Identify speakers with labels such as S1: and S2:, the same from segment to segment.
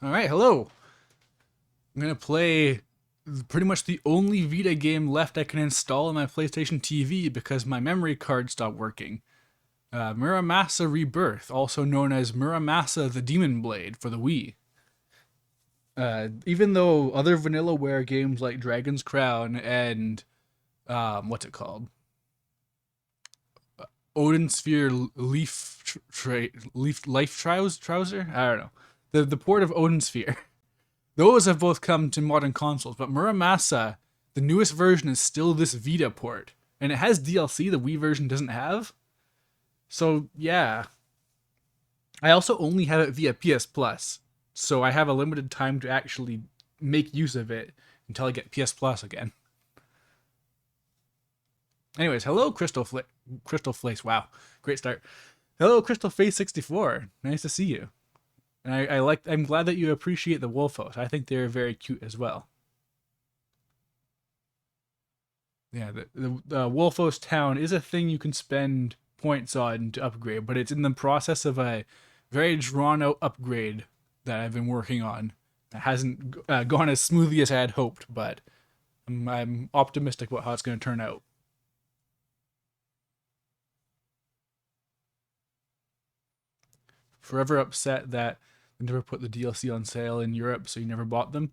S1: Alright, hello. I'm gonna play pretty much the only Vita game left I can install on my PlayStation TV because my memory card stopped working. Muramasa Rebirth, also known as Muramasa the Demon Blade for the Wii. Even though other Vanillaware games like Dragon's Crown and what's it called? Odin Sphere Leaf Life Trouser? I don't know. The port of Odin Sphere. Those have both come to modern consoles, but Muramasa, the newest version, is still this Vita port. And it has DLC the Wii version doesn't have. So, yeah. I also only have it via PS Plus. So I have a limited time to actually make use of it until I get PS Plus again. Anyways, hello Crystal Face. Wow, great start. Hello Crystal Face 64. Nice to see you. And I'm glad that you appreciate the Wolfos. I think they're very cute as well. Yeah, the Wolfos town is a thing you can spend points on to upgrade, but it's in the process of a very drawn out upgrade that I've been working on. It hasn't gone as smoothly as I had hoped, but I'm optimistic about how it's going to turn out. Forever upset that they never put the DLC on sale in Europe, so you never bought them.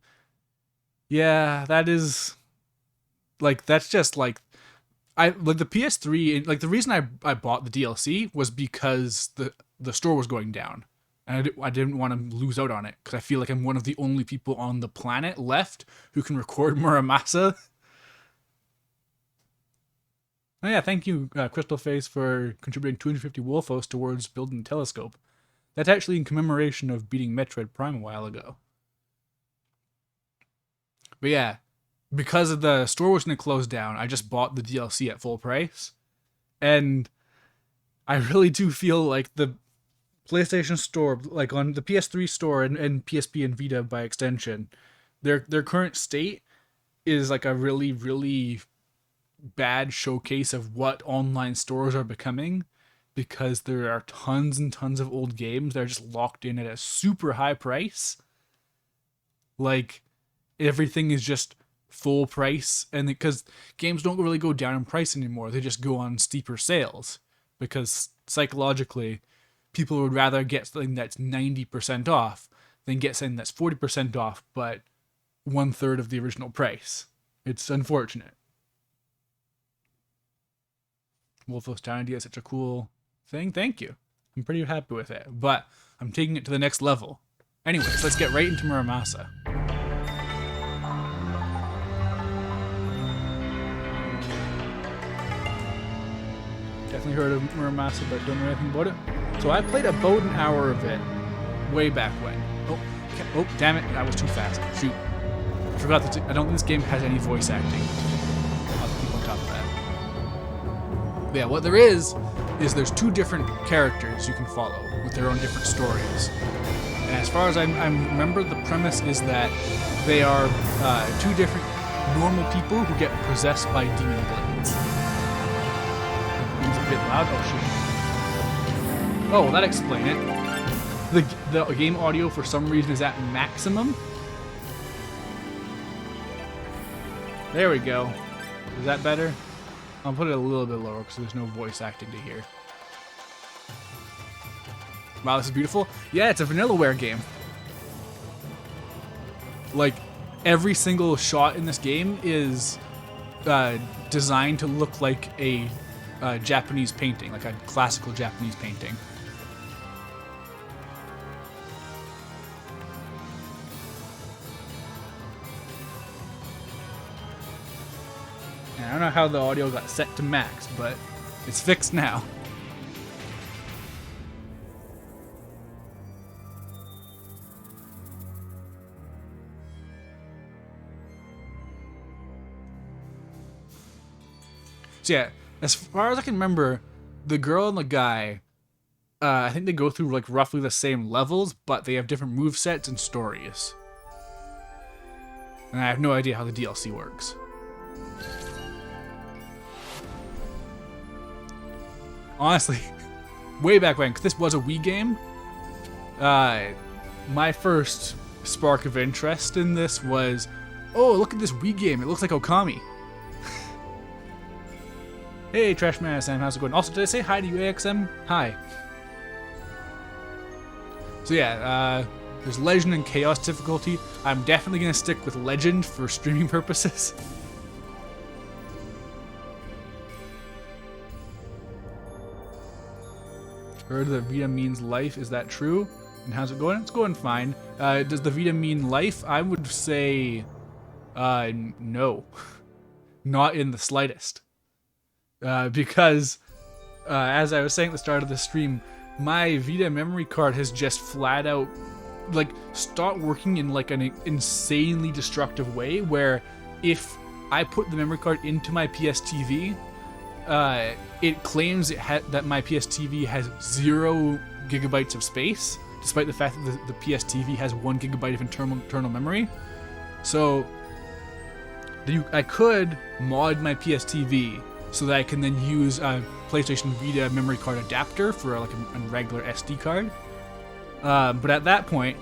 S1: Yeah, that is that's just I like the PS3. Like the reason I bought the DLC was because the store was going down, and I didn't want to lose out on it because I feel like I'm one of the only people on the planet left who can record Muramasa. Oh yeah, thank you, Crystal Face, for contributing 250 Wolfos towards building the telescope. That's actually in commemoration of beating Metroid Prime a while ago. But yeah, because of the store was going to close down, I just bought the DLC at full price. And I really do feel like the PlayStation Store, like on the PS3 store and PSP and Vita by extension, their current state is like a really, really bad showcase of what online stores are becoming, because there are tons and tons of old games that are just locked in at a super high price. Like, everything is just full price, and because games don't really go down in price anymore, they just go on steeper sales, because psychologically people would rather get something that's 90% off than get something that's 40% off but 1/3 of the original price. It's unfortunate. Wolfos Town idea is such a cool thing. Thank you. I'm pretty happy with it, but I'm taking it to the next level. Anyways, let's get right into Muramasa. Definitely heard of Muramasa, but don't know anything about it. So I played about an hour of it way back when. Oh, damn it! That was too fast. Shoot! I forgot that. I don't think this game has any voice acting. I'll keep on top of that. But yeah, what there is there's two different characters you can follow with their own different stories. And as far as I remember, the premise is that they are two different normal people who get possessed by demon blades. It's a bit loud. Oh shoot! Oh, well, that explains it. The game audio for some reason is at maximum. There we go. Is that better? I'll put it a little bit lower because there's no voice acting to hear. Wow, this is beautiful. Yeah, it's a Vanillaware game. Like, every single shot in this game is designed to look like a Japanese painting, like a classical Japanese painting. And I don't know how the audio got set to max, but it's fixed now. So yeah, as far as I can remember, the girl and the guy, I think they go through like roughly the same levels, but they have different movesets and stories. And I have no idea how the DLC works. Honestly, way back when, because this was a Wii game, my first spark of interest in this was, oh, look at this Wii game. It looks like Okami. Hey, Trashman Sam, how's it going? Also, did I say hi to you, AXM? Hi. So yeah, there's Legend and Chaos difficulty. I'm definitely going to stick with Legend for streaming purposes. Heard that Vita means life. Is that true? And how's it going? It's going fine. Does the Vita mean life? I would say no. Not in the slightest. Because, as I was saying at the start of the stream, my Vita memory card has just flat out, like, stopped working in, like, an insanely destructive way, where if I put the memory card into my PSTV, it claims that my PSTV has 0 gigabytes of space, despite the fact that the PSTV has 1 gigabyte of internal memory. So I could mod my PSTV so that I can then use a PlayStation Vita memory card adapter for like a regular SD card. But at that point,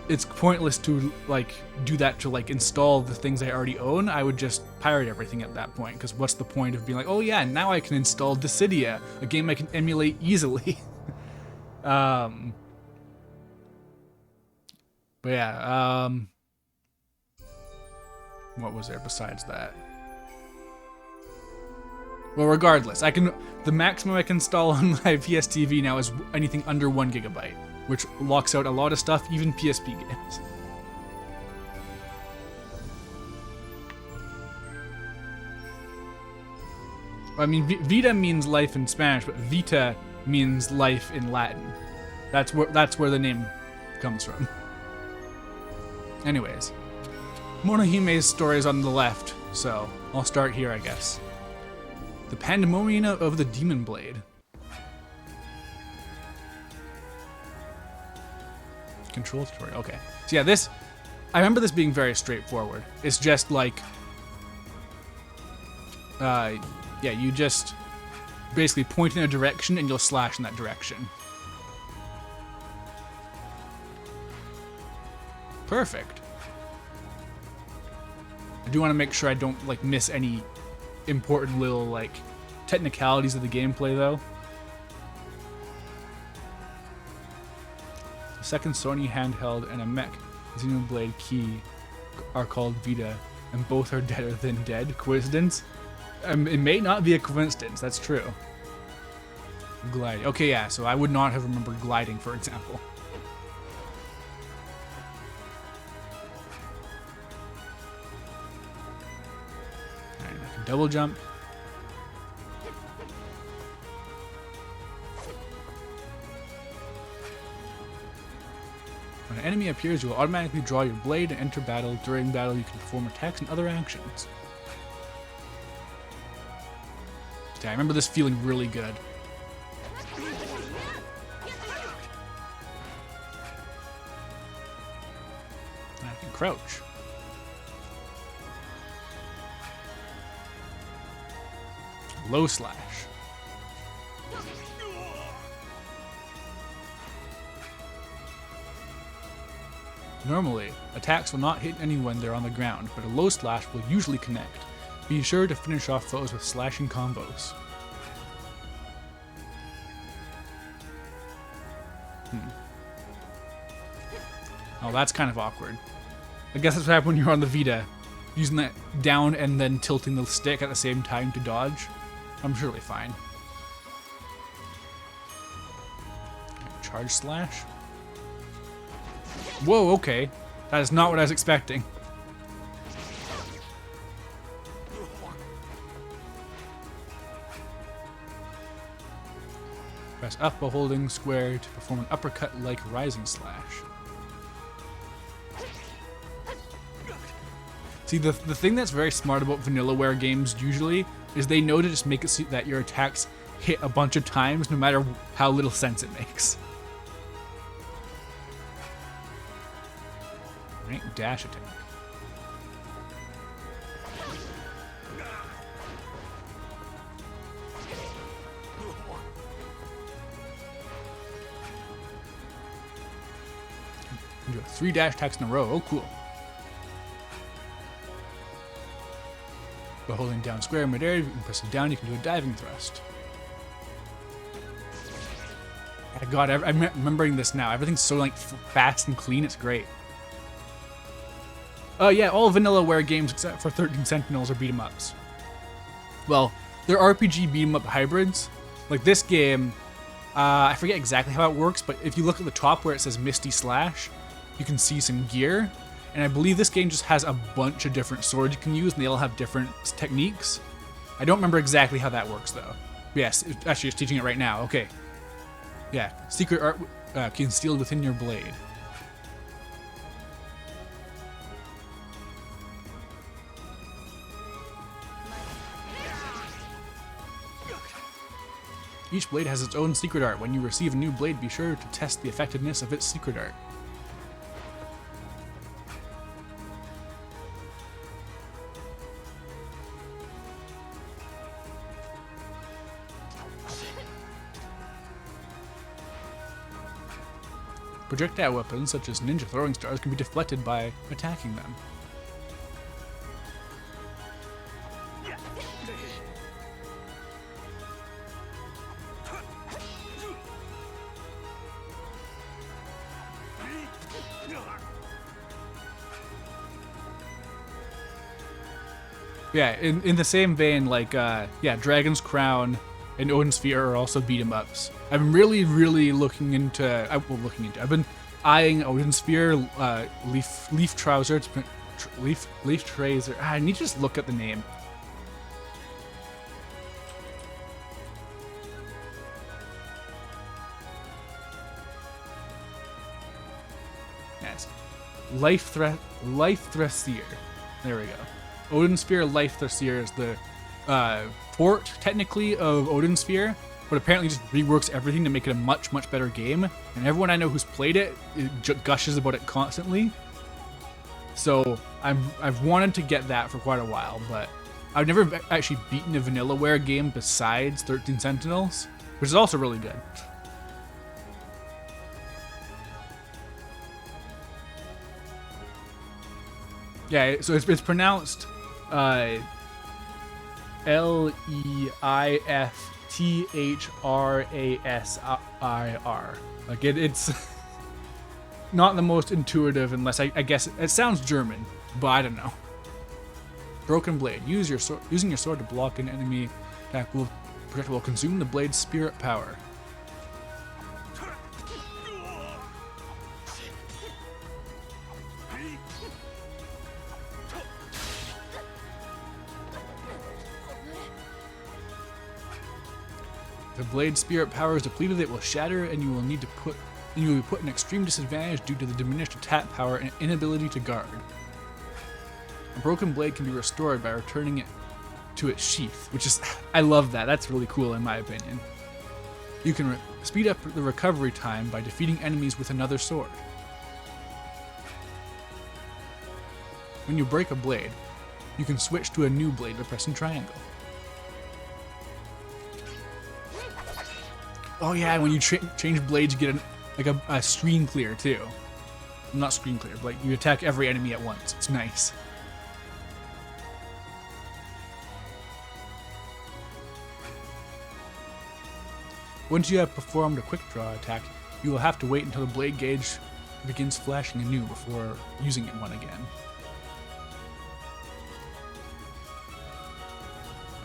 S1: it's pointless to like do that to like install the things I already own. I would just pirate everything at that point, because what's the point of being like, oh yeah, now I can install Dissidia, a game I can emulate easily. But yeah, what was there besides that? Well, regardless, the maximum I can install on my PSTV now is anything under 1 gigabyte, which locks out a lot of stuff, even PSP games. I mean, Vita means life in Spanish, but Vita means life in Latin. That's where the name comes from. Anyways, Monohime's story is on the left, so I'll start here, I guess. The Pandemonium of the Demon Blade. Control tutorial. Okay. So yeah, I remember this being very straightforward. It's just like, yeah, you just basically point in a direction and you'll slash in that direction. Perfect. I do want to make sure I don't like miss any important little like technicalities of the gameplay though. The second Sony handheld and a mech Xenoblade key are called Vita, and both are deader than dead. Coincidence? It may not be a coincidence, that's true. Gliding. Okay, yeah, so I would not have remembered gliding, for example. Alright, I can double jump. When an enemy appears, you will automatically draw your blade and enter battle. During battle, you can perform attacks and other actions. Yeah, I remember this feeling really good. I can crouch. Low slash. Normally, attacks will not hit anyone they're on the ground, but a low slash will usually connect. Be sure to finish off foes with slashing combos. Oh, that's kind of awkward. I guess that's what happened when you're on the Vita. Using that down and then tilting the stick at the same time to dodge. I'm surely fine. Charge slash? Whoa, okay. That is not what I was expecting. Press up while holding square to perform an uppercut like rising slash. See, the thing that's very smart about Vanillaware games usually is they know to just make it so that your attacks hit a bunch of times no matter how little sense it makes. Right, dash attack. You do 3 dash attacks in a row. Oh, cool. By holding down square in midair, you can press it down, you can do a diving thrust. Oh God, I'm remembering this now. Everything's so like fast and clean, it's great. Yeah, all Vanillaware games except for 13 Sentinels are beat 'em ups. Well, they're RPG beat 'em up hybrids. Like this game, I forget exactly how it works, but if you look at the top where it says Misty Slash, you can see some gear. And I believe this game just has a bunch of different swords you can use, and they all have different techniques. I don't remember exactly how that works, though. Yes, actually, it's teaching it right now. Okay. Yeah, secret art concealed within your blade. Each blade has its own secret art. When you receive a new blade, be sure to test the effectiveness of its secret art. Projectile weapons, such as ninja throwing stars, can be deflected by attacking them. Yeah, in the same vein, like, yeah, Dragon's Crown and Odin Sphere are also beat 'em ups. I'm really looking into, I've been eyeing Odin Sphere, Leaf Trouser, Leaf Tracer. I need to just look at the name. Yes, Life Thracier. There we go. Odin Sphere Life Thracier is the port, technically, of Odin Sphere, but apparently just reworks everything to make it a much better game. And everyone I know who's played it gushes about it constantly. So I've wanted to get that for quite a while, but I've never actually beaten a Vanillaware game besides 13 Sentinels, which is also really good. Yeah, so it's pronounced Leifthrassir. Like it's not the most intuitive, unless I guess it sounds German, but I don't know. Broken Blade. Using your sword to block an enemy attack will consume the blade's spirit power. The blade's spirit power is depleted, it will shatter, and you will be put in extreme disadvantage due to the diminished attack power and inability to guard. A broken blade can be restored by returning it to its sheath, which is, I love that. That's really cool in my opinion. You can speed up the recovery time by defeating enemies with another sword. When you break a blade, you can switch to a new blade by pressing triangle. Oh yeah, when you change blades, you get a screen clear too. Not screen clear, but you attack every enemy at once. It's nice. Once you have performed a quick draw attack, you will have to wait until the blade gauge begins flashing anew before using it again.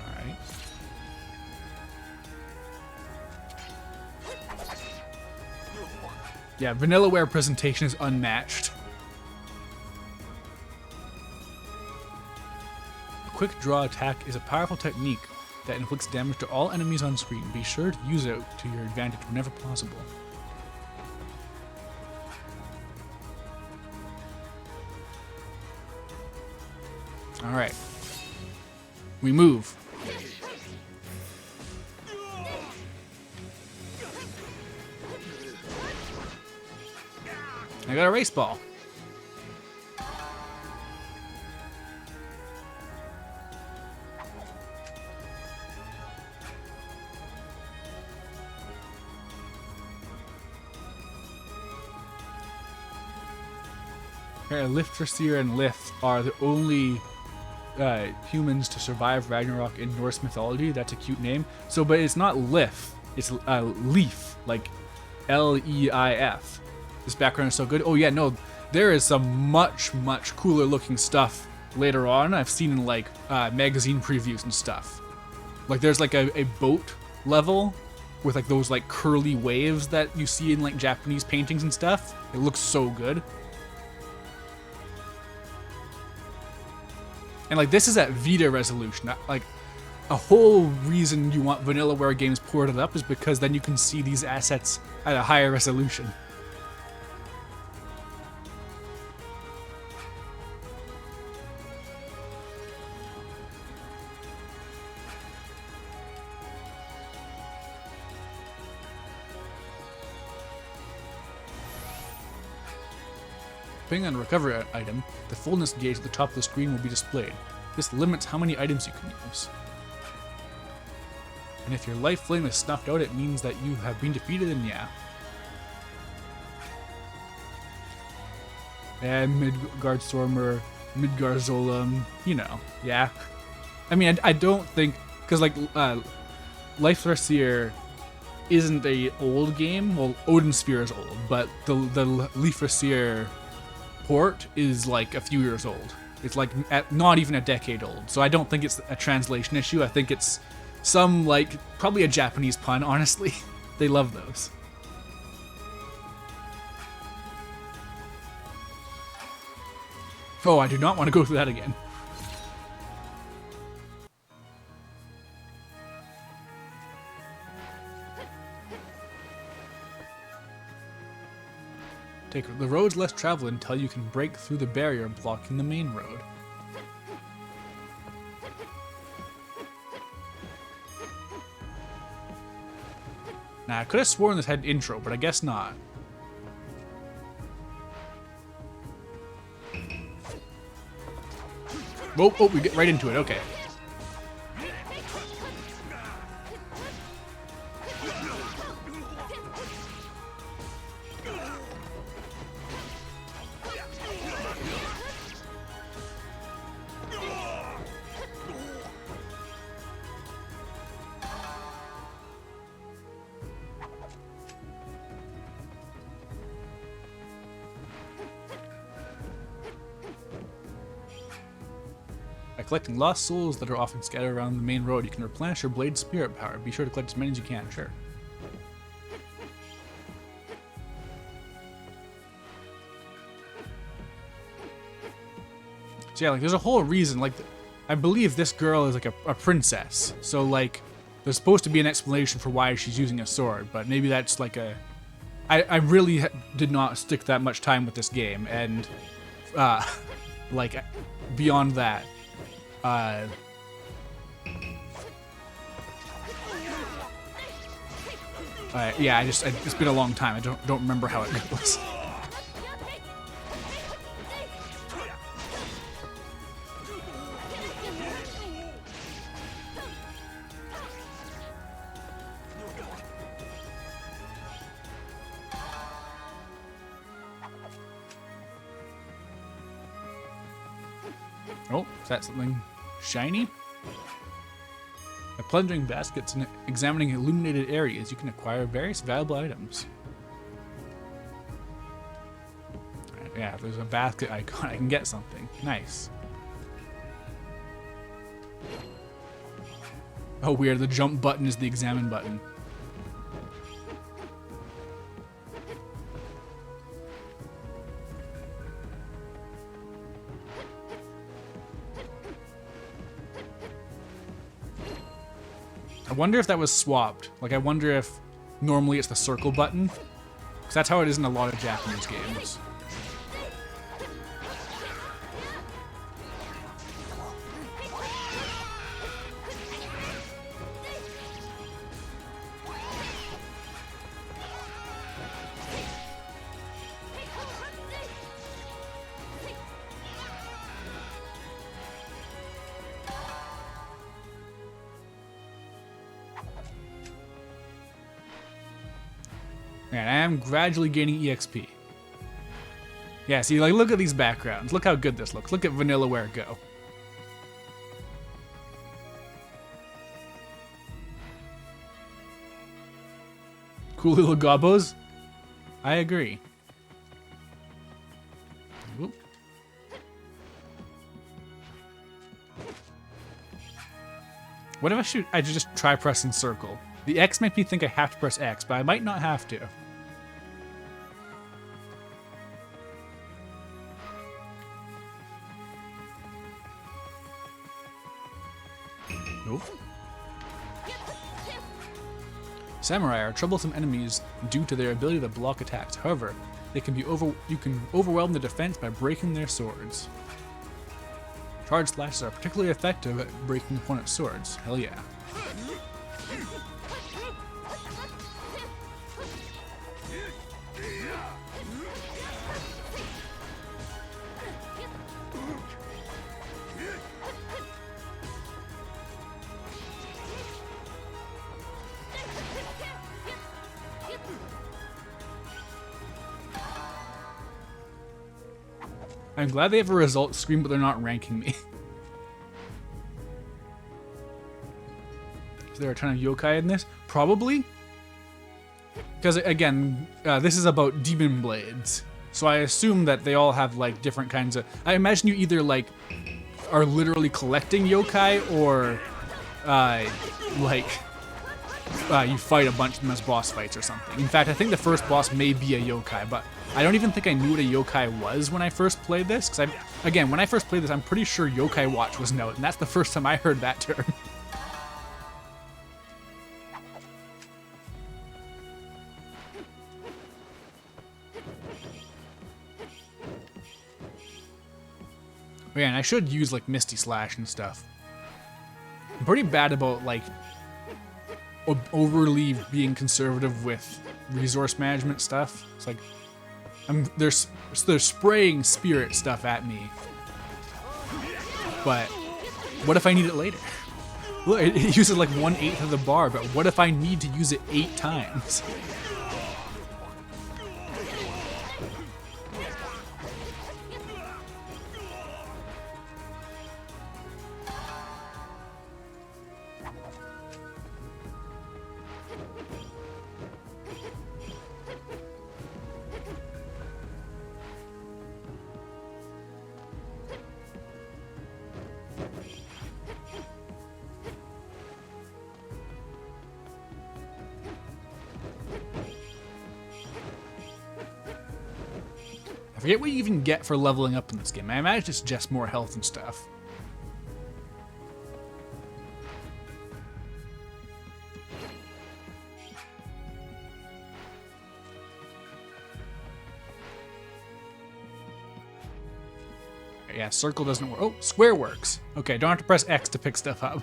S1: Alright. Yeah, Vanillaware presentation is unmatched. A quick draw attack is a powerful technique that inflicts damage to all enemies on screen. Be sure to use it to your advantage whenever possible. Alright. We move. I got a race ball. Lifthrasir and Lith are the only humans to survive Ragnarok in Norse mythology. That's a cute name. So, but it's not Lith. It's Leif, like Leif. This background is so good. Oh yeah, no, there is some much cooler looking stuff later on. I've seen in like magazine previews and stuff. Like there's like a boat level with like those like curly waves that you see in like Japanese paintings and stuff. It looks so good. And like this is at Vita resolution. Like a whole reason you want Vanillaware games ported up is because then you can see these assets at a higher resolution. Depending on the recovery item, the fullness gauge at the top of the screen will be displayed. This limits how many items you can use. And if your life flame is snuffed out, it means that you have been defeated, and yeah. And Midgard Stormer, Midgard Zolom, you know, yeah. I mean, I don't think, because like, Lifthrasir isn't a old game. Well, Odin Sphere is old, but the Lifthrasir port is like a few years old. It's like not even a decade old. So I don't think it's a translation issue. I think it's some like probably a Japanese pun, honestly. They love those. Oh, I do not want to go through that again. Take the roads less traveled until you can break through the barrier blocking the main road. Now, I could have sworn this had an intro, but I guess not. Oh, we get right into it, okay. By collecting lost souls that are often scattered around the main road, you can replenish your blade's spirit power. Be sure to collect as many as you can, sure. So yeah, like there's a whole reason, like, I believe this girl is like a princess. So like, there's supposed to be an explanation for why she's using a sword, but maybe that's like a... I really did not stick that much time with this game, and like, beyond that, yeah, it's been a long time. I don't remember how it goes. Oh, is that something shiny? By plundering baskets and examining illuminated areas, you can acquire various valuable items. Right, yeah, if there's a basket icon, I can get something. Nice. Oh, weird. The jump button is the examine button. I wonder if that was swapped. Like, I wonder if normally it's the circle button. Because that's how it is in a lot of Japanese games. And I am gradually gaining EXP. Yeah, see, like, look at these backgrounds. Look how good this looks. Look at Vanillaware go. Cool little gobos. I agree. Whoop. What if I just try pressing circle? The X make me think I have to press X, but I might not have to. Nope. Samurai are troublesome enemies due to their ability to block attacks. However, you can overwhelm the defense by breaking their swords. Charge slashes are particularly effective at breaking opponents' swords. Hell yeah. I'm glad they have a results screen, but they're not ranking me. Is there a ton of yokai in this? Probably. Because, again, this is about demon blades. So I assume that they all have, like, different kinds of... I imagine you either, like, are literally collecting yokai or, you fight a bunch of them as boss fights or something. In fact, I think the first boss may be a yokai, but I don't even think I knew what a yokai was when I first played this. Because, again, when I first played this, I'm pretty sure Yokai Watch was out, and that's the first time I heard that term. Yeah, and I should use, like, Misty Slash and stuff. I'm pretty bad about, like, overly being conservative with resource management stuff. It's like, they're spraying spirit stuff at me. But what if I need it later? Well, it uses, like, 1/8 of the bar, but what if I need to use it 8 times? I forget what you even get for leveling up in this game. I imagine it's just more health and stuff. Yeah, circle doesn't work. Oh, square works. Okay, don't have to press X to pick stuff up.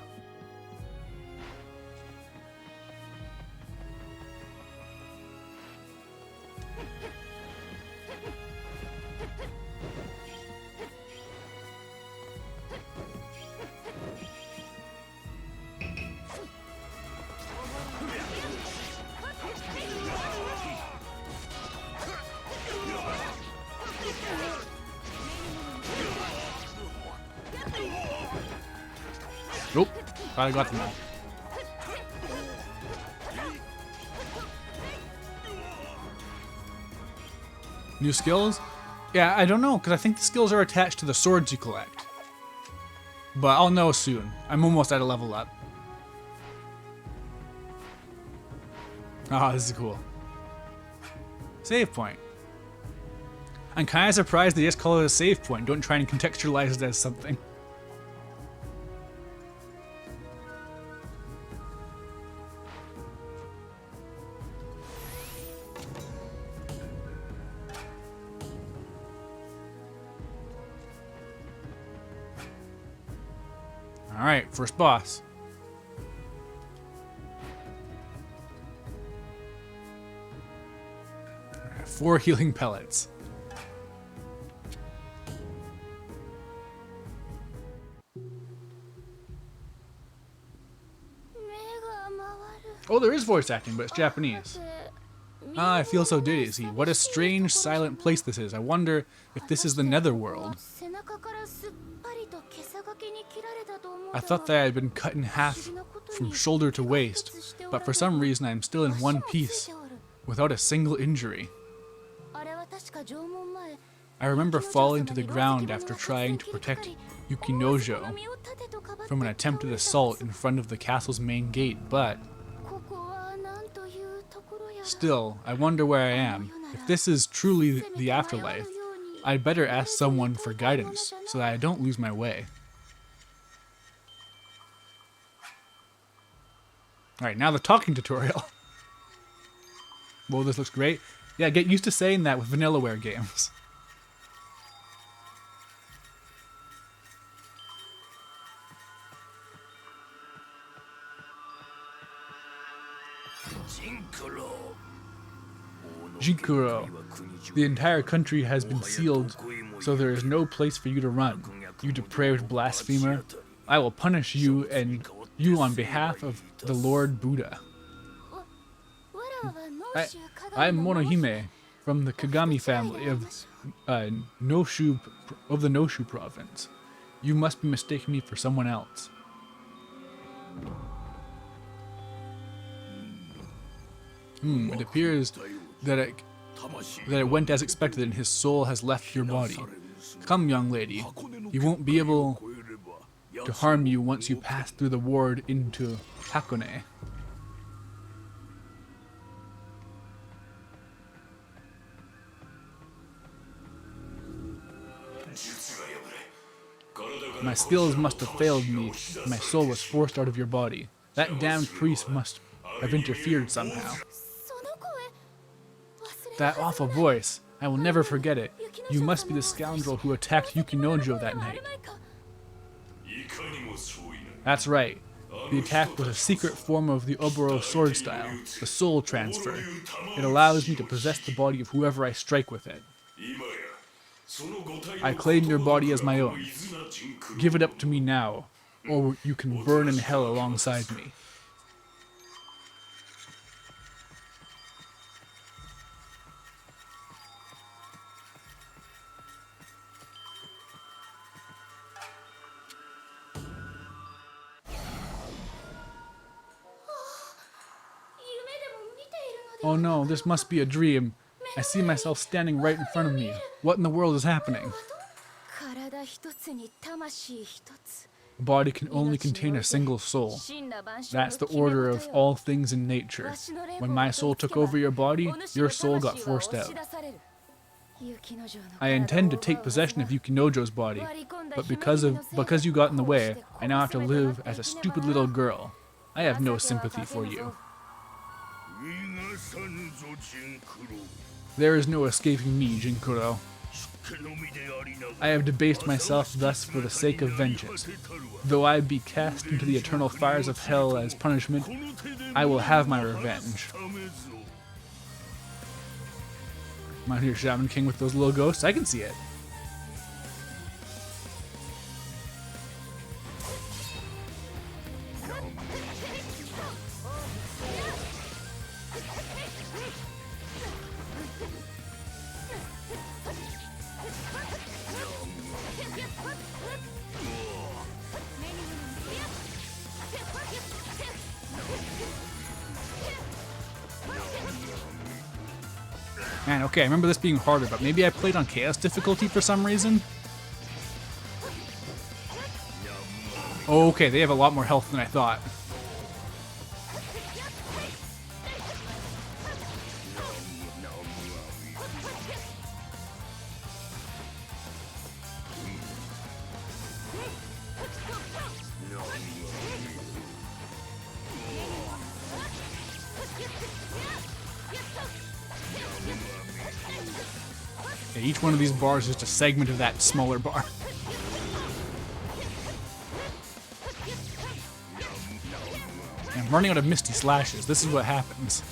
S1: Nope. Thought I got them all. New skills? Yeah, I don't know, because I think the skills are attached to the swords you collect. But I'll know soon. I'm almost at a level up. Ah, this is cool. Save point. I'm kind of surprised they just call it a save point. Don't try and contextualize it as something. Alright, first boss. Alright, 4 healing pellets. Oh, there is voice acting, but it's Japanese. Ah, I feel so dizzy. What a strange, silent place this is. I wonder if this is the netherworld. I thought that I had been cut in half from shoulder to waist, but for some reason I am still in one piece, without a single injury. I remember falling to the ground after trying to protect Yukinojo from an attempted assault in front of the castle's main gate, but still, I wonder where I am. If this is truly the afterlife, I'd better ask someone for guidance so that I don't lose my way. Alright, now the talking tutorial. Whoa, this looks great. Yeah, get used to saying that with Vanillaware games. Jinkuro. The entire country has been sealed, so there is no place for you to run. You depraved blasphemer. I will punish you and you on behalf of the Lord Buddha. I am Monohime from the Kagami family of the Noshu province. You must be mistaking me for someone else. It appears that it went as expected and his soul has left your body. Come, young lady. He won't be able to harm you once you pass through the ward into Hakone. My skills must have failed me. My soul was forced out of your body. That damned priest must have interfered somehow. That awful voice. I will never forget it. You must be the scoundrel who attacked Yukinojo that night. That's right. The attack was a secret form of the Oboro sword style, the soul transfer. It allows me to possess the body of whoever I strike with it. I claim your body as my own. Give it up to me now, or you can burn in hell alongside me. Oh no, this must be a dream. I see myself standing right in front of me. What in the world is happening? A body can only contain a single soul. That's the order of all things in nature. When my soul took over your body, your soul got forced out. I intend to take possession of Yukinojo's body, but because you got in the way, I now have to live as a stupid little girl. I have no sympathy for you. There is no escaping me, Jinkuro. I have debased myself thus for the sake of vengeance. Though I be cast into the eternal fires of hell as punishment, I will have my revenge. Come on here, Shaman King with those little ghosts. I can see it. Man, okay, I remember this being harder, but maybe I played on Chaos difficulty for some reason? Oh, okay, they have a lot more health than I thought. Yeah, each one of these bars is just a segment of that smaller bar. And I'm running out of Misty Slashes. This is what happens.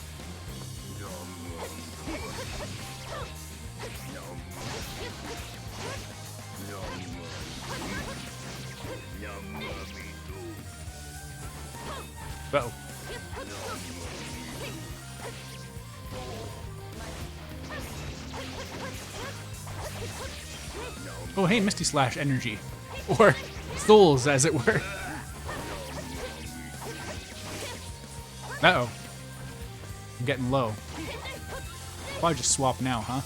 S1: Uh-oh. Oh, hey, Misty Slash energy. Or souls, as it were. Uh-oh. I'm getting low. Probably just swap now, huh?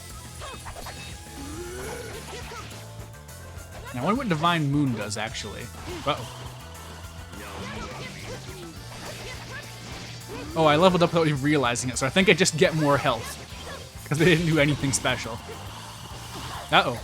S1: Now, I wonder what Divine Moon does, actually. Uh-oh. Oh, I leveled up without even realizing it, so I think I just get more health. Because they didn't do anything special. Uh-oh.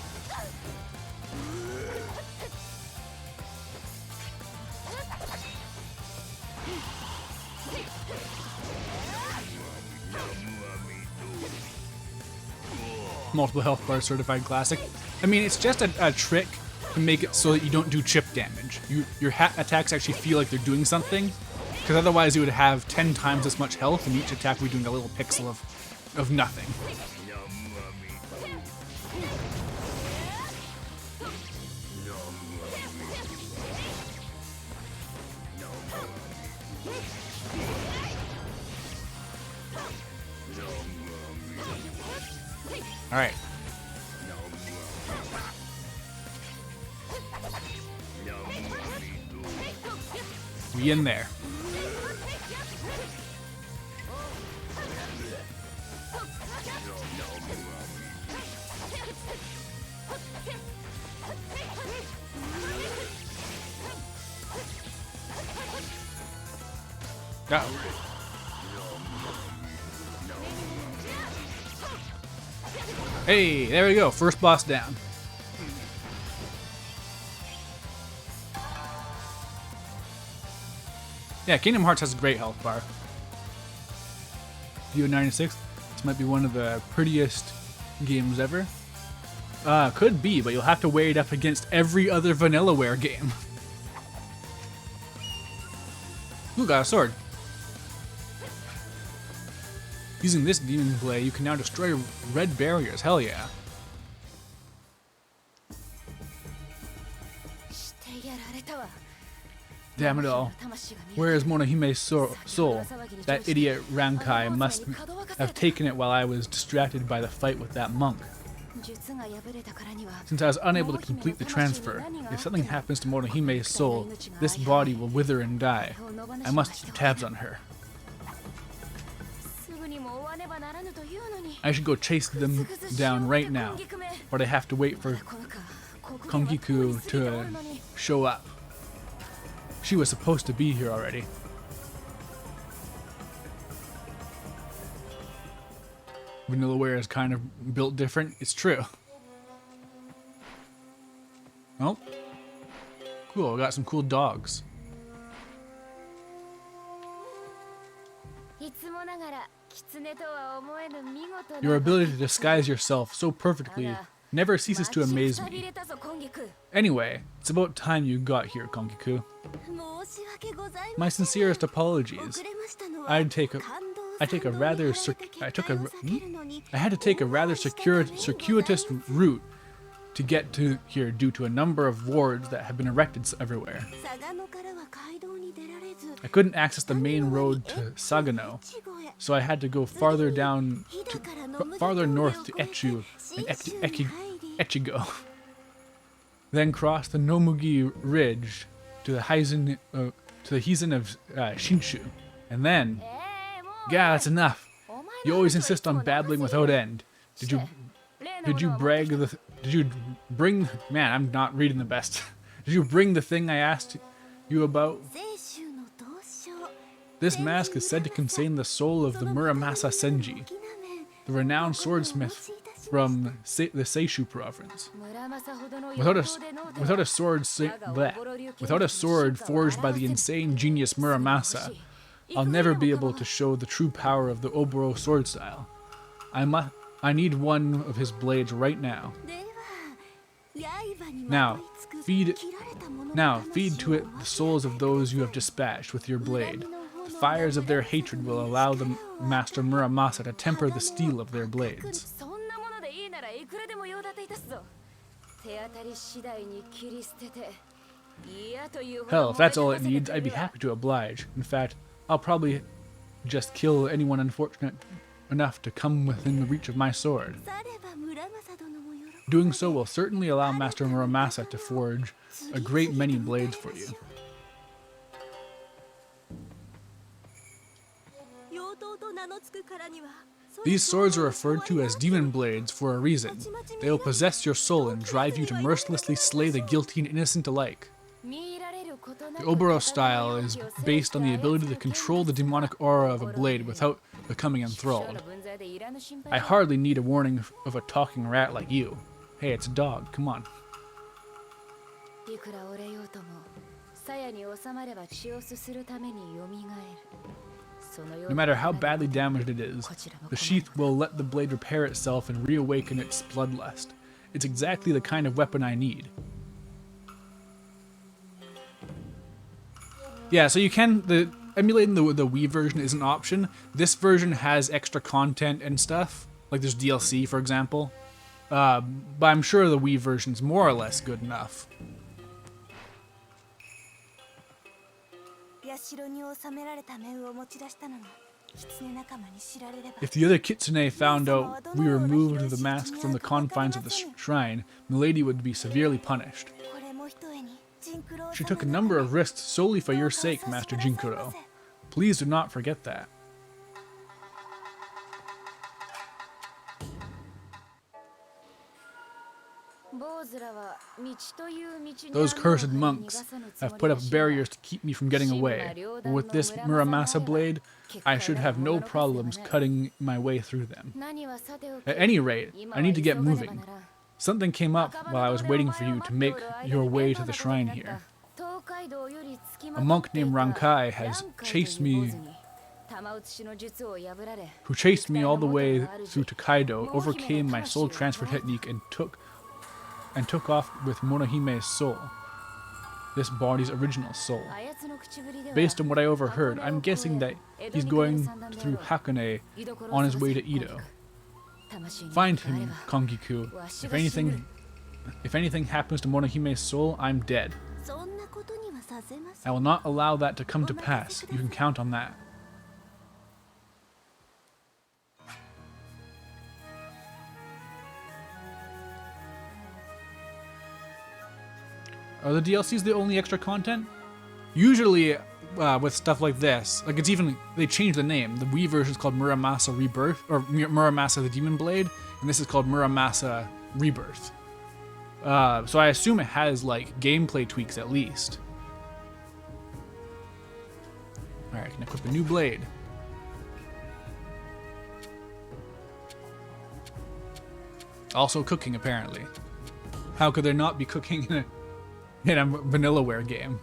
S1: Multiple health bars certified classic. I mean, it's just a trick to make it so that you don't do chip damage. Your attacks actually feel like they're doing something, because otherwise you would have 10 times as much health, and each attack would be doing a little pixel of nothing. All right. We in there. Uh-oh. Hey, there we go. First boss down. Yeah, Kingdom Hearts has a great health bar. View 96. This might be one of the prettiest games ever. Could be, but you'll have to weigh it up against every other Vanillaware game. Ooh, got a sword. Using this Demon Blade, you can now destroy red barriers. Hell yeah. Damn it all. Where is Monohime's soul? That idiot Rankai must have taken it while I was distracted by the fight with that monk. Since I was unable to complete the transfer, if something happens to Monohime's soul, this body will wither and die. I must keep tabs on her. I should go chase them down right now, but I have to wait for Kongiku to show up. She was supposed to be here already. Vanillaware is kind of built different. It's true. Oh. Cool, I got some cool dogs. Your ability to disguise yourself so perfectly never ceases to amaze me. Anyway, it's about time you got here, Kongiku. My sincerest apologies. I had to take a rather circuitous route to get to here due to a number of wards that have been erected everywhere. I couldn't access the main road to Sagano, so I had to go farther north to Echu and Echigo. Then cross the Nomugi Ridge to the Heizen of Shinshu, and then, yeah, that's enough. You always insist on babbling without end. Did you bring? Man, I'm not reading the best. Did you bring the thing I asked you about? This mask is said to contain the soul of the Muramasa Senji, the renowned swordsmith from the Seishu province. Without a sword forged by the insane genius Muramasa, I'll never be able to show the true power of the Oboro sword style. I need one of his blades right now. Now, feed to it the souls of those you have dispatched with your blade. The fires of their hatred will allow the Master Muramasa to temper the steel of their blades. Hell, if that's all it needs, I'd be happy to oblige. In fact, I'll probably just kill anyone unfortunate enough to come within the reach of my sword. Doing so will certainly allow Master Muramasa to forge a great many blades for you. These swords are referred to as demon blades for a reason. They will possess your soul and drive you to mercilessly slay the guilty and innocent alike. The Oboro style is based on the ability to control the demonic aura of a blade without becoming enthralled. I hardly need a warning of a talking rat like you. Hey, it's a dog, come on. No matter how badly damaged it is, the sheath will let the blade repair itself and reawaken its bloodlust. It's exactly the kind of weapon I need. Yeah, so you can, emulating the Wii version is an option. This version has extra content and stuff, like there's DLC, for example. But I'm sure the Wii version's more or less good enough. If the other kitsune found out we removed the mask from the confines of the shrine, Milady would be severely punished. She took a number of risks solely for your sake, Master Jinkuro. Please do not forget that. Those cursed monks have put up barriers to keep me from getting away, but with this Muramasa blade, I should have no problems cutting my way through them. At any rate, I need to get moving. Something came up while I was waiting for you to make your way to the shrine here. A monk named Rankai has chased me all the way through to Kaido, overcame my soul transfer technique, and took off with Monohime's soul, this body's original soul. Based on what I overheard, I'm guessing that he's going through Hakone on his way to Edo. Find him, Kongiku. If anything happens to Monohime's soul, I'm dead. I will not allow that to come to pass. You can count on that. Are the DLCs the only extra content? Usually, with stuff like this, like they changed the name. The Wii version is called Muramasa Rebirth, or Muramasa the Demon Blade, and this is called Muramasa Rebirth. So I assume it has, like, gameplay tweaks at least. Alright, I can equip a new blade. Also cooking, apparently. How could there not be cooking in a Vanillaware game?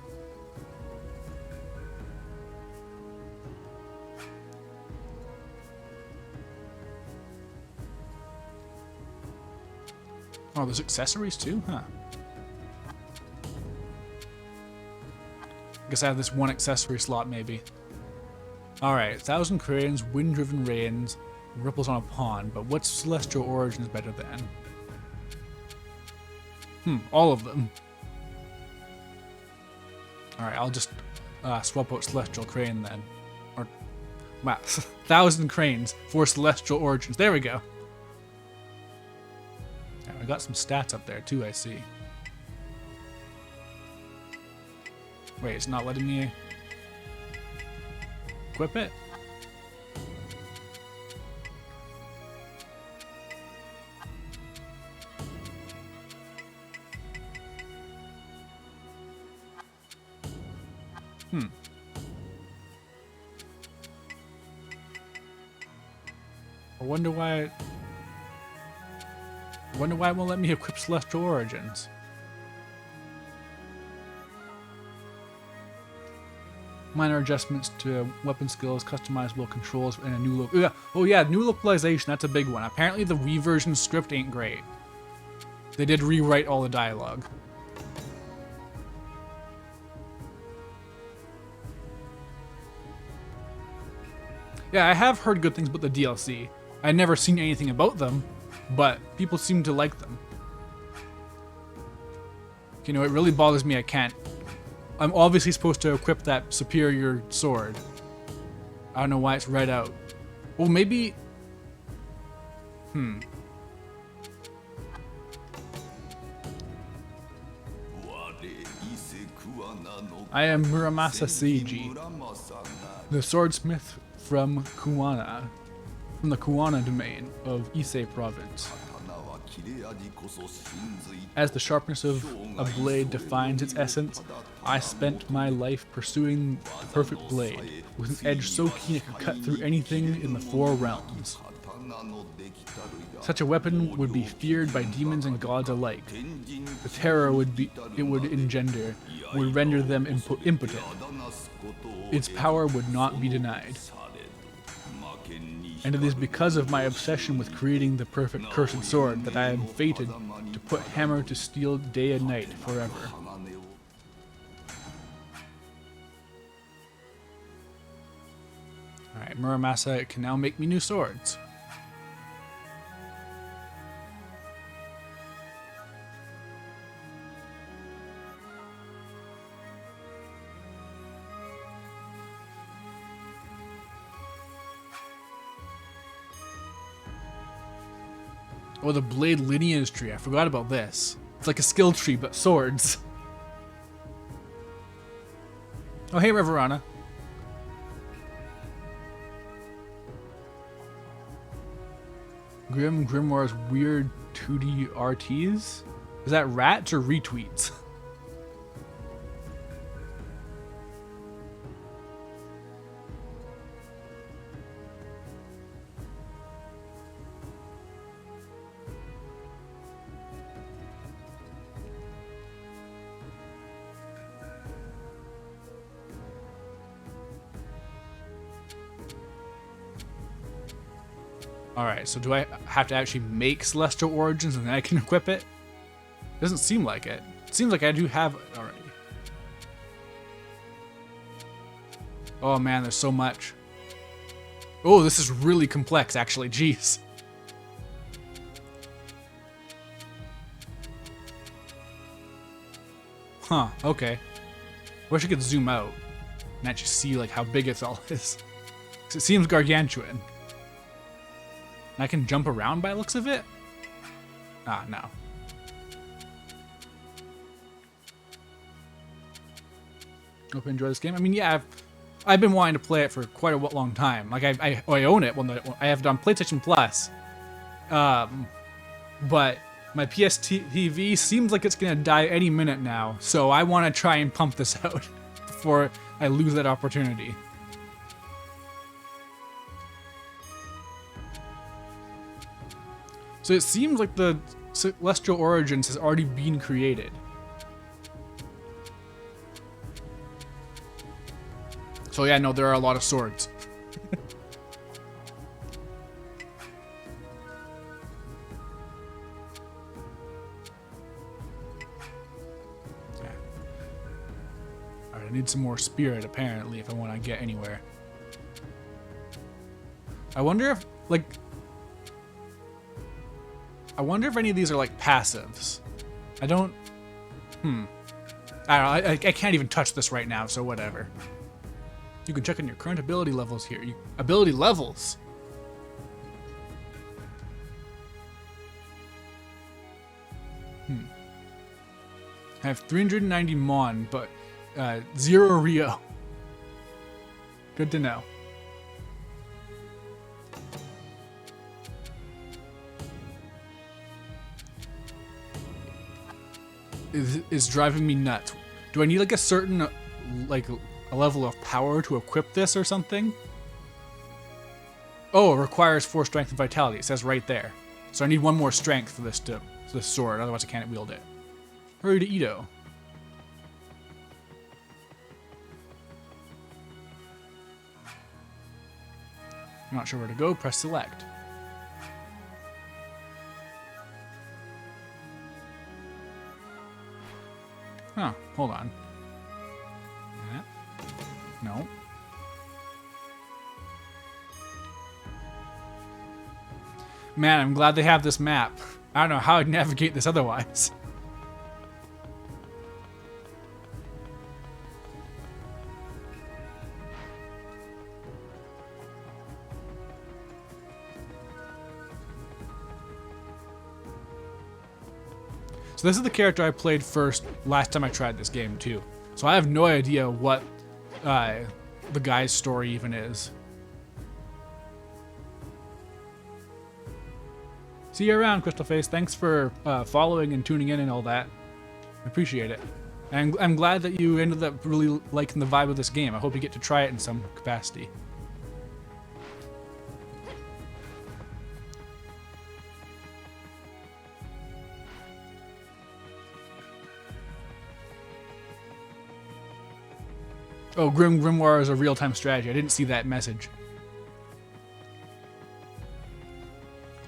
S1: Oh, there's accessories too? Huh. Guess I have this one accessory slot, maybe. Alright, 1,000 cranes, wind-driven rains, ripples on a pond, but what's Celestial Origins better than? All of them. Alright, I'll just swap out Celestial Crane then. Or, wow, 1,000 cranes for Celestial Origins. There we go. And we got some stats up there too, I see. Wait, it's not letting me equip it? I wonder why it won't let me equip Celestial Origins. Minor adjustments to weapon skills, customizable controls, and a new look. Yeah. Oh yeah, new localization, that's a big one. Apparently the Wii version script ain't great. They did rewrite all the dialogue. Yeah, I have heard good things about the DLC. I've never seen anything about them, but people seem to like them. You know, it really bothers me I can't. I'm obviously supposed to equip that superior sword. I don't know why it's red out. Well, maybe... I am Muramasa Seiji, the swordsmith from Kuwana, from the Kuwana domain of Ise province. As the sharpness of a blade defines its essence, I spent my life pursuing the perfect blade, with an edge so keen it could cut through anything in the four realms. Such a weapon would be feared by demons and gods alike. The terror it would engender would render them impotent. Its power would not be denied. And it is because of my obsession with creating the perfect cursed sword that I am fated to put hammer to steel day and night forever. Alright, Muramasa can now make me new swords. Oh, the blade lineage tree. I forgot about this. It's like a skill tree, but swords. Oh, hey, Reverana. Grimoire's weird 2D RTs? Is that rats or retweets? Alright, so do I have to actually make Celestial Origins and then I can equip it? Doesn't seem like it. It seems like I do have it already. Oh man, there's so much. Oh, this is really complex actually, jeez. Huh, okay. Wish I could zoom out and actually see like how big it all is. 'Cause it seems gargantuan. And I can jump around by the looks of it? Ah, no. Hope you enjoy this game. I mean, yeah, I've been wanting to play it for quite a long time. Like, I own it. I have it on PlayStation Plus. But my PS TV seems like it's going to die any minute now. So I want to try and pump this out before I lose that opportunity. So it seems like the Celestial Origins has already been created. So yeah, no, there are a lot of swords. Yeah. Alright, I need some more spirit apparently if I want to get anywhere. I wonder if, like... I wonder if any of these are like passives. I don't know. I can't even touch this right now, so whatever. You can check on your current ability levels here. Ability levels? I have 390 Mon, but 0 Rio. Good to know. Is driving me nuts. Do I need like a certain like a level of power to equip this or something? Oh, it requires 4 strength and vitality. It says right there. So I need 1 more strength for this sword, otherwise I can't wield it. Hurry to Ito. I'm not sure where to go. Press select. Huh, hold on. No. Man, I'm glad they have this map. I don't know how I'd navigate this otherwise. So this is the character I played first last time I tried this game too. So I have no idea what the guy's story even is. See you around, Crystal Face. Thanks for following and tuning in and all that. I appreciate it. And I'm glad that you ended up really liking the vibe of this game. I hope you get to try it in some capacity. Oh, Grimoire is a real-time strategy. I didn't see that message.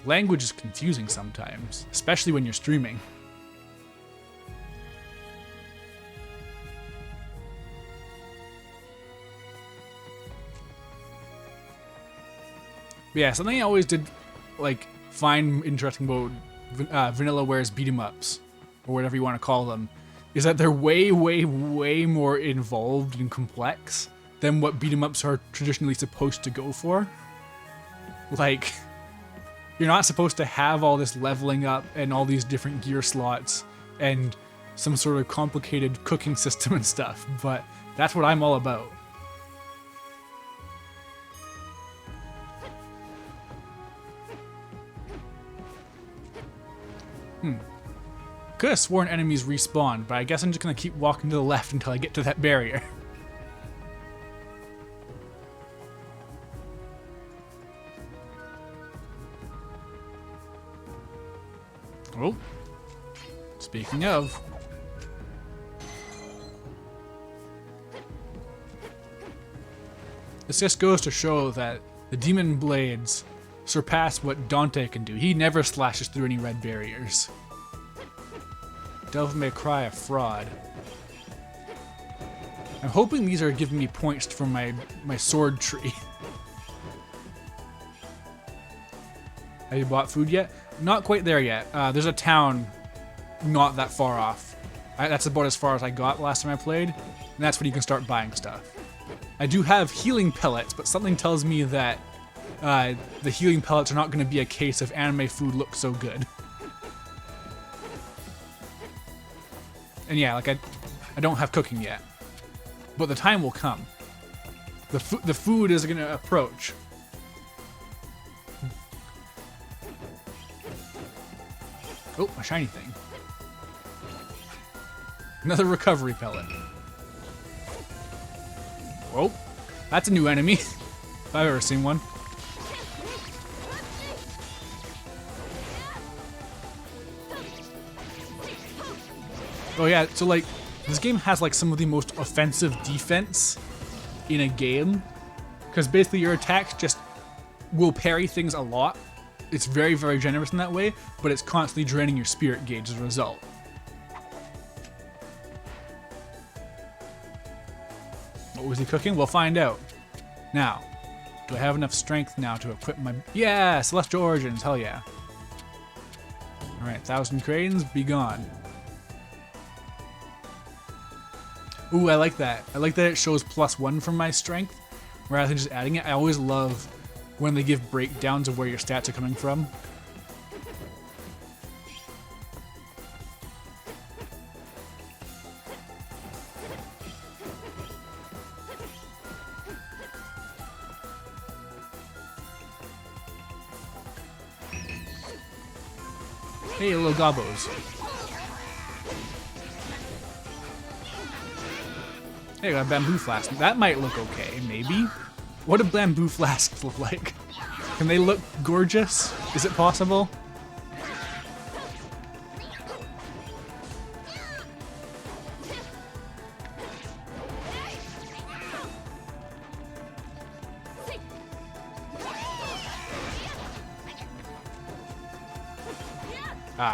S1: Language is confusing sometimes, especially when you're streaming. But yeah, something I always did like find interesting about Vanillaware's beat 'em ups, or whatever you want to call them, is that they're way, way, way more involved and complex than what beat 'em ups are traditionally supposed to go for. Like, you're not supposed to have all this leveling up and all these different gear slots and some sort of complicated cooking system and stuff, but that's what I'm all about. Could have sworn enemies respawn, but I guess I'm just gonna keep walking to the left until I get to that barrier. Oh, speaking of. This just goes to show that the demon blades surpass what Dante can do. He never slashes through any red barriers. Devil May Cry a fraud. I'm hoping these are giving me points from my sword tree. Have you bought food yet? Not quite there yet. There's a town not that far off. That's about as far as I got last time I played, and that's when you can start buying stuff. I do have healing pellets, but something tells me that the healing pellets are not going to be a case of anime food looks so good. And yeah, like I don't have cooking yet, but the time will come. The food is going to approach. Oh, a shiny thing. Another recovery pellet. Whoa, that's a new enemy, if I've ever seen one. Oh yeah, so like, this game has like some of the most offensive defense in a game, because basically your attacks just will parry things a lot. It's very, very generous in that way, but it's constantly draining your spirit gauge as a result. What was he cooking? We'll find out. Now, do I have enough strength now to equip my... Yeah! Celestial Origins, hell yeah. Alright, 1,000 cranes, be gone. Ooh, I like that. I like that it shows +1 from my strength, rather than just adding it. I always love when they give breakdowns of where your stats are coming from. Hey, little gobbos. Hey, I got a bamboo flask. That might look okay, maybe? What do bamboo flasks look like? Can they look gorgeous? Is it possible?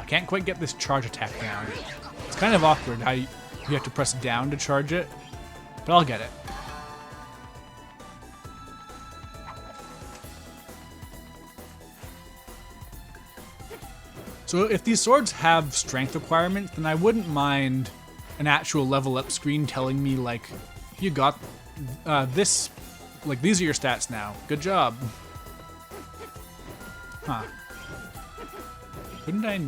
S1: Can't quite get this charge attack down. It's kind of awkward how you have to press down to charge it, but I'll get it. So if these swords have strength requirements, then I wouldn't mind an actual level up screen telling me like, you got this, like these are your stats now. Good job. Huh. Couldn't I?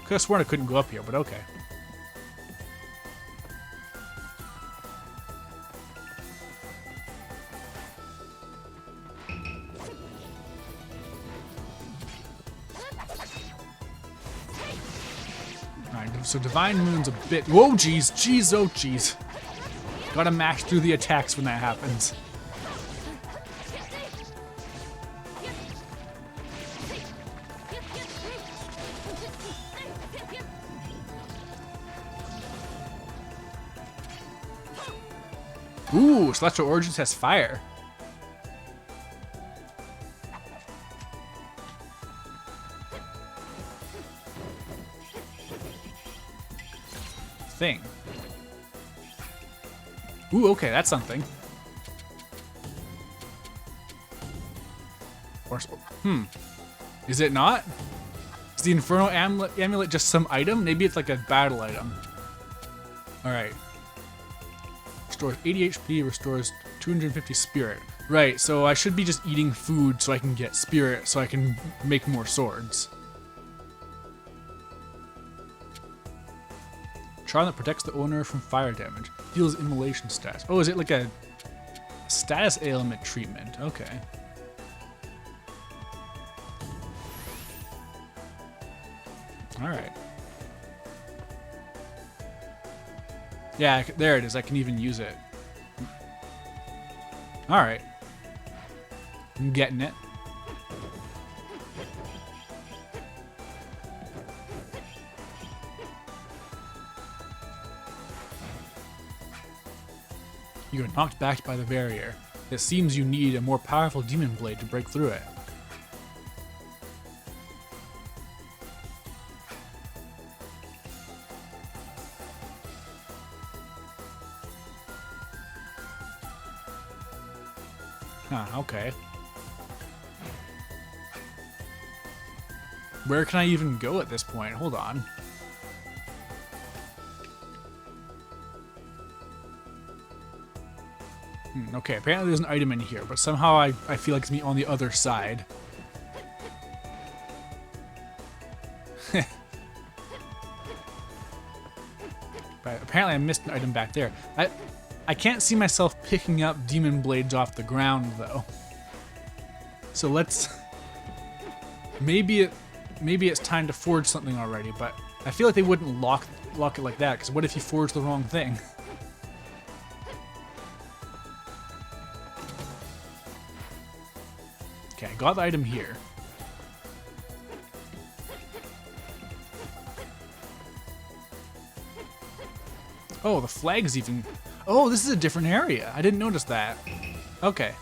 S1: Could have sworn I couldn't go up here, but okay. Alright, so Divine Moon's a bit... Whoa, jeez, jeez, oh, jeez. Gotta mash through the attacks when that happens. Ooh, Celestial Origins has fire. Thing. Ooh, okay, that's something. Or, is it not? Is the Infernal Amulet just some item? Maybe it's like a battle item. Alright. Restores 80 HP, restores 250 spirit. Right, so I should be just eating food so I can get spirit so I can make more swords. Charm that protects the owner from fire damage. Deals immolation stats. Oh, is it like a status ailment treatment? Okay. Alright. Yeah, there it is. I can even use it. Alright. I'm getting it. You are knocked back by the barrier. It seems you need a more powerful demon blade to break through it. Huh, okay. Where can I even go at this point? Hold on. Okay, apparently there's an item in here, but somehow I feel like it's me on the other side. But apparently I missed an item back there. I can't see myself picking up demon blades off the ground though. So let's... Maybe it's time to forge something already, but I feel like they wouldn't lock it like that, because what if you forge the wrong thing? Okay, I got the item here. Oh, the flag's even... Oh, this is a different area. I didn't notice that. Okay.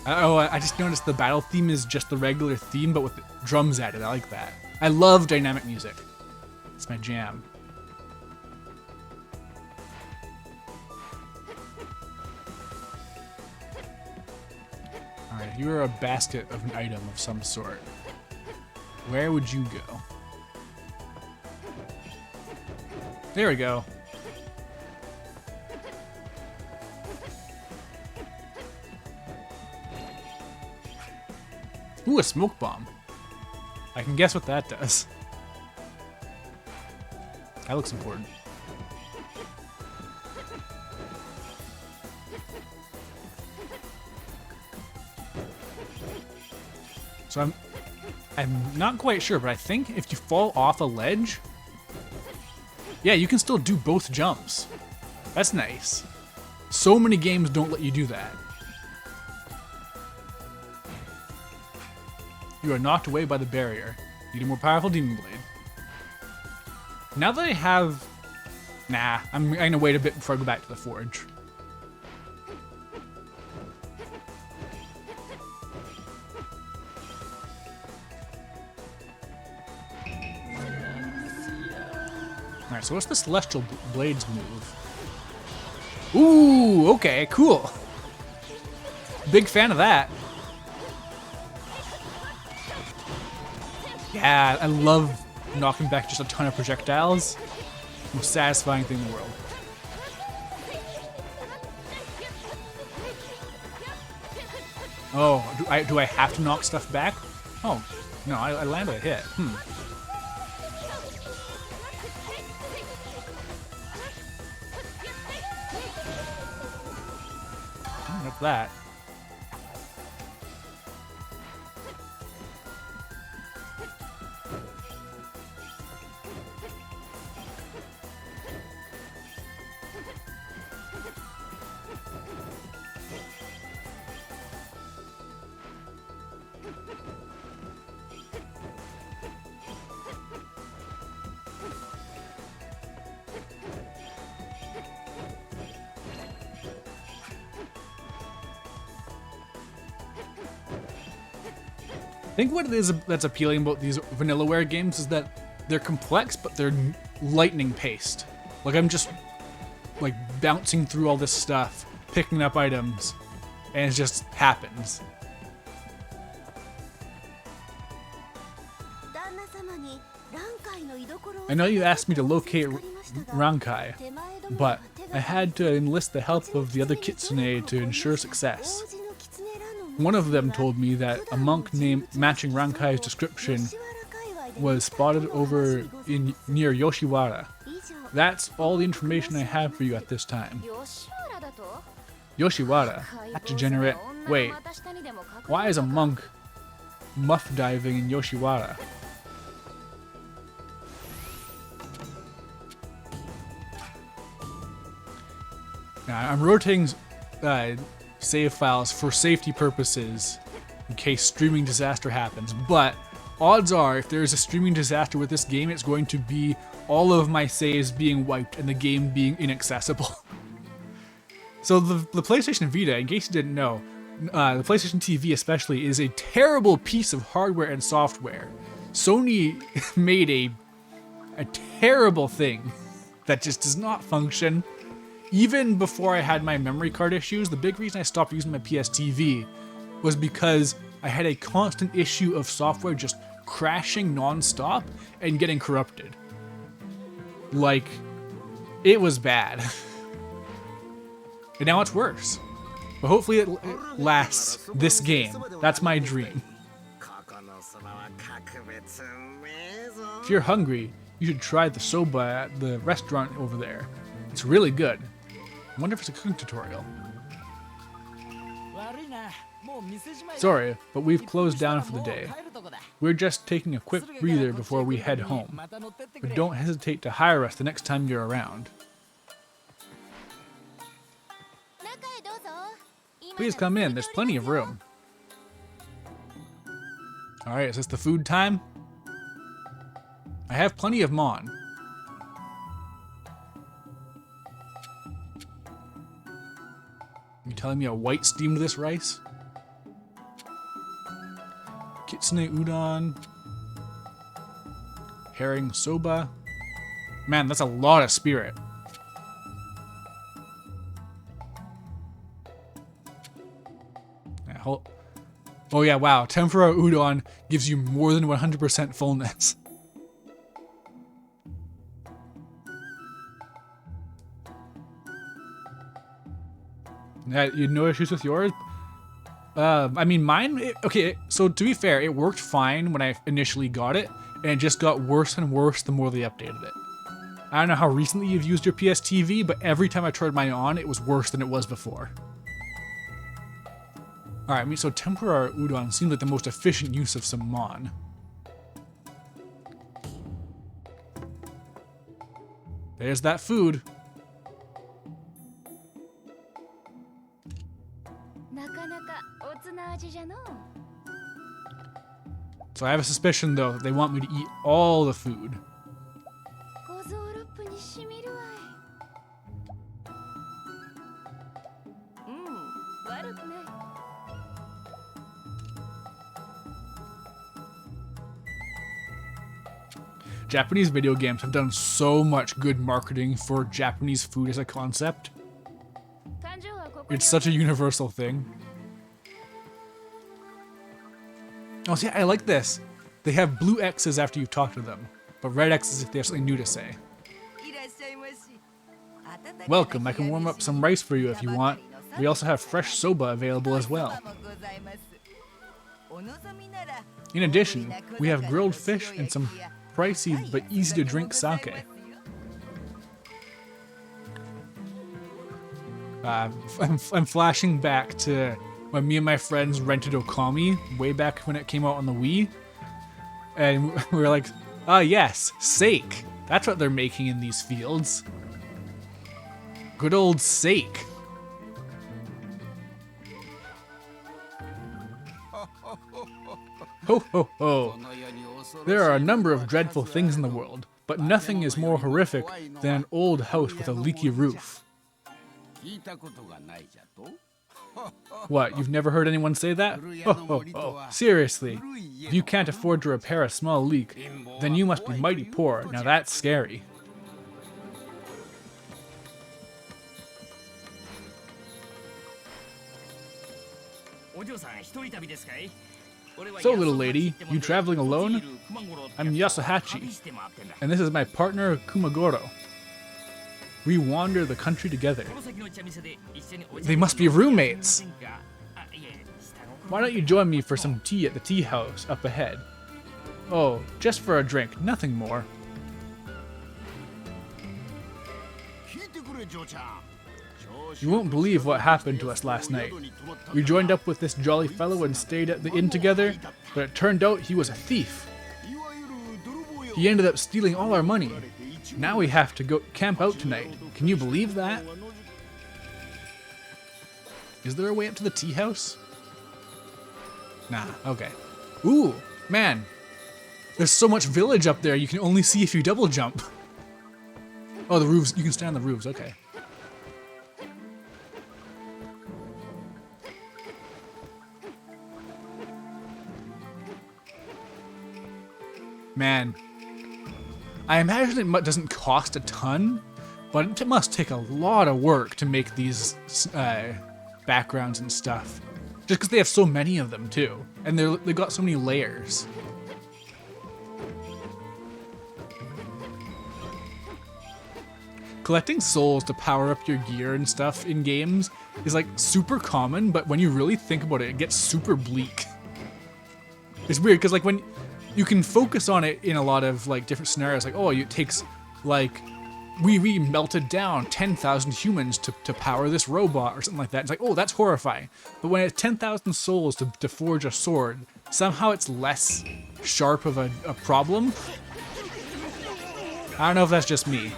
S1: Oh, I just noticed the battle theme is just the regular theme, but with drums added. I like that. I love dynamic music. It's my jam. Alright, you are a basket of an item of some sort. Where would you go? There we go. Ooh, a smoke bomb. I can guess what that does. That looks important. So I'm not quite sure, but I think if you fall off a ledge, yeah, you can still do both jumps. That's nice. So many games don't let you do that. You are knocked away by the barrier. Need a more powerful demon blade. Now that I have... Nah, I'm gonna wait a bit before I go back to the forge. Alright, so what's the Celestial Blades move? Ooh, okay, cool. Big fan of that. Yeah, I love knocking back just a ton of projectiles. Most satisfying thing in the world. Oh, do I have to knock stuff back? Oh, no, I landed a hit. Look at that. I think what it is that's appealing about these Vanillaware games is that they're complex, but they're lightning paced. Like I'm just like bouncing through all this stuff, picking up items, and it just happens. I know you asked me to locate Rankai, but I had to enlist the help of the other kitsune to ensure success. One of them told me that a monk named matching Rankai's description was spotted over near Yoshiwara. That's all the information I have for you at this time. Yoshiwara? That degenerate. Wait, why is a monk muff diving in Yoshiwara? Now, I'm rotating save files for safety purposes in case streaming disaster happens, but odds are if there's a streaming disaster with this game, it's going to be all of my saves being wiped and the game being inaccessible. So the PlayStation Vita, in case you didn't know, the PlayStation TV especially, is a terrible piece of hardware and software. Sony made a terrible thing that just does not function. Even before I had my memory card issues, the big reason I stopped using my PS TV was because I had a constant issue of software just crashing non-stop and getting corrupted. Like, it was bad. And now it's worse. But hopefully it lasts this game. That's my dream. If you're hungry, you should try the soba at the restaurant over there. It's really good. I wonder if it's a cooking tutorial. Sorry, but we've closed down for the day. We're just taking a quick breather before we head home. But don't hesitate to hire us the next time you're around. Please come in, there's plenty of room. Alright, is this the food time? I have plenty of mon. You telling me a white steamed this rice? Kitsune udon. Herring soba. Man, that's a lot of spirit. Oh yeah, wow. Tempura udon gives you more than 100% fullness. You had no issues with yours? I mean, mine, okay, so to be fair, it worked fine when I initially got it, and it just got worse and worse the more they updated it. I don't know how recently you've used your PS TV, but every time I turned mine on, it was worse than it was before. Alright, I mean, so tempura udon seems like the most efficient use of some mon. There's that food. So I have a suspicion, though, that they want me to eat all the food. Japanese video games have done so much good marketing for Japanese food as a concept. It's such a universal thing. Oh, see, I like this. They have blue X's after you've talked to them, but red X's if they have something new to say. Welcome, I can warm up some rice for you if you want. We also have fresh soba available as well. In addition, we have grilled fish and some pricey but easy to drink sake. I'm flashing back to when me and my friends rented Okami way back when it came out on the Wii. And we were like, ah, yes, sake. That's what they're making in these fields. Good old sake. Ho ho ho. There are a number of dreadful things in the world, but nothing is more horrific than an old house with a leaky roof. What, you've never heard anyone say that? Ho ho ho. Seriously, if you can't afford to repair a small leak, then you must be mighty poor. Now that's scary. So, little lady, you traveling alone? I'm Yasuhachi, and this is my partner Kumagoro. We wander the country together. They must be roommates! Why don't you join me for some tea at the tea house up ahead? Oh, just for a drink, nothing more. You won't believe what happened to us last night. We joined up with this jolly fellow and stayed at the inn together, but it turned out he was a thief. He ended up stealing all our money. Now we have to go camp out tonight. Can you believe that? Is there a way up to the tea house? Nah, okay. Ooh, man. There's so much village up there you can only see if you double jump. Oh, the roofs. You can stand on the roofs, okay. Man, I imagine it doesn't cost a ton, but it must take a lot of work to make these backgrounds and stuff. Just because they have so many of them too, and they've got so many layers. Collecting souls to power up your gear and stuff in games is like super common, but when you really think about it, it gets super bleak. It's weird because like when you can focus on it in a lot of like different scenarios, like, oh, it takes like we melted down 10,000 humans to power this robot or something like that. It's like, oh, that's horrifying. But when it's 10,000 souls to forge a sword, somehow it's less sharp of a problem. I don't know if that's just me.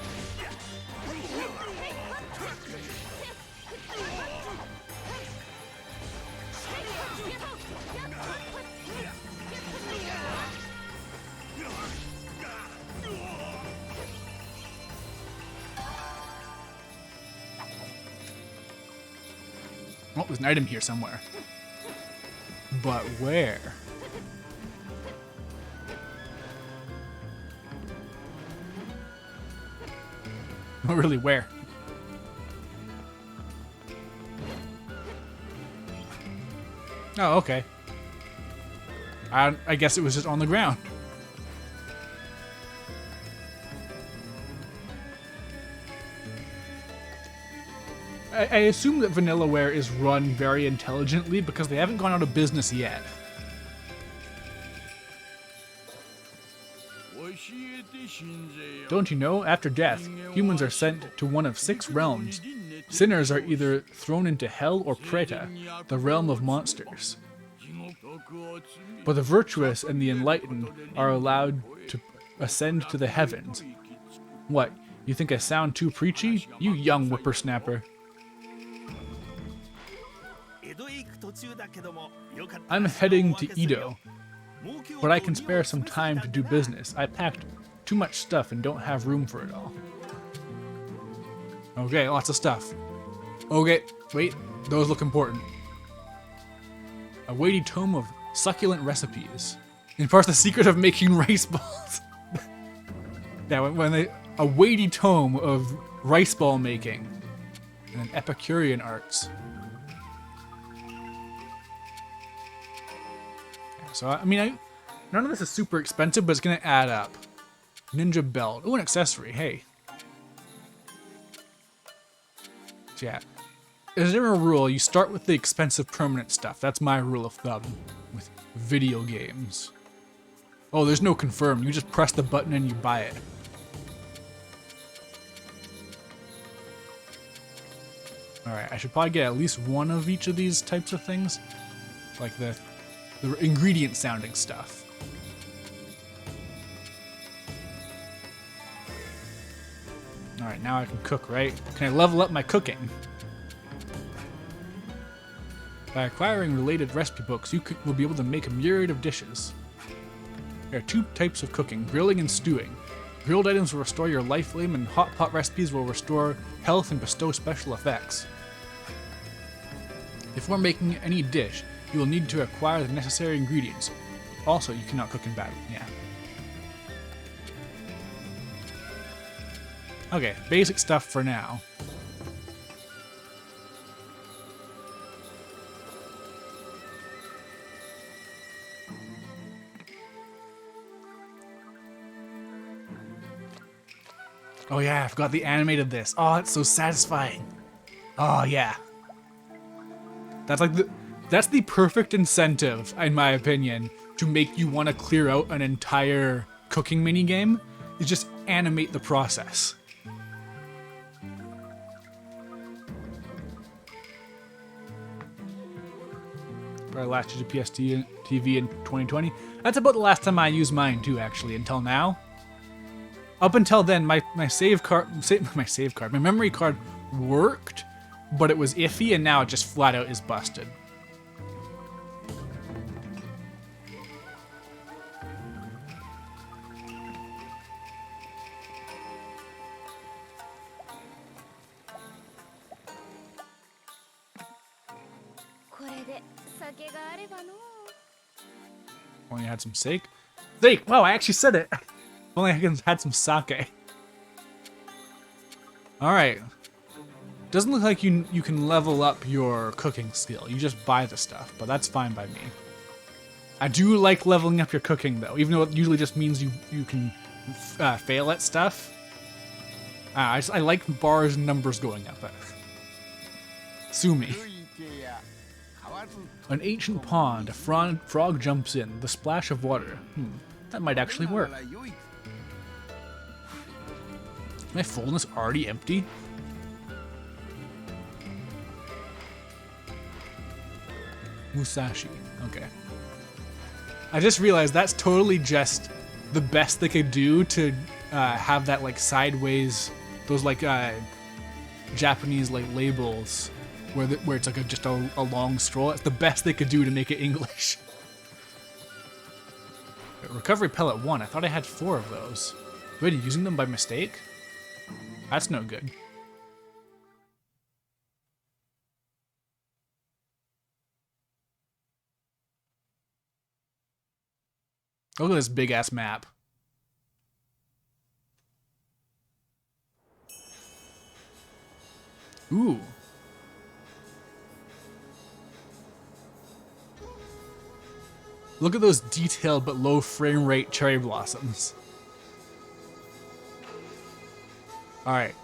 S1: Oh, there's an item here somewhere. But where? Not really where. Oh, okay. I guess it was just on the ground. I assume that Vanillaware is run very intelligently because they haven't gone out of business yet. Don't you know, after death, humans are sent to one of 6 realms. Sinners are either thrown into hell or Preta, the realm of monsters. But the virtuous and the enlightened are allowed to ascend to the heavens. What, you think I sound too preachy? You young whippersnapper. I'm heading to Edo, but I can spare some time to do business. I packed too much stuff and don't have room for it all. Okay, lots of stuff. Okay, wait, those look important. A weighty tome of succulent recipes. Imparts the secret of making rice balls. Yeah, a weighty tome of rice ball making and Epicurean arts. So, I mean, none of this is super expensive, but it's going to add up. Ninja belt. Oh, an accessory. Hey. So, yeah. As a general rule, you start with the expensive permanent stuff. That's my rule of thumb with video games. Oh, there's no confirm. You just press the button and you buy it. Alright, I should probably get at least one of each of these types of things. Like the ingredient sounding stuff. Alright, now I can cook, right? Can I level up my cooking? By acquiring related recipe books, you will be able to make a myriad of dishes. There are 2 types of cooking, grilling and stewing. Grilled items will restore your life flame, and hot pot recipes will restore health and bestow special effects. Before making any dish, you will need to acquire the necessary ingredients. Also, you cannot cook in battle. Yeah. Okay, basic stuff for now. Oh yeah, I forgot they animated this. Oh, it's so satisfying. Oh yeah. That's the perfect incentive, in my opinion, to make you want to clear out an entire cooking minigame, is just animate the process. I latched to PS TV in 2020. That's about the last time I used mine too, actually, until now. Up until then, my memory card worked, but it was iffy, and now it just flat out is busted. Only had some sake. Sake! Wow, I actually said it! Only I had some sake. Alright. Doesn't look like you can level up your cooking skill. You just buy the stuff, but that's fine by me. I do like leveling up your cooking, though, even though it usually just means you can fail at stuff. I like bars and numbers going up. Sue me. An ancient pond, a frog jumps in, the splash of water. That might actually work. Is my fullness already empty? Musashi, okay. I just realized that's totally just the best they could do to have that like sideways, those like Japanese like labels where it's like just a long scroll. It's the best they could do to make it English. Recovery pellet 1. I thought I had 4 of those. Wait, using them by mistake? That's no good. Look at this big ass map. Ooh. Look at those detailed but low frame rate cherry blossoms. Alright,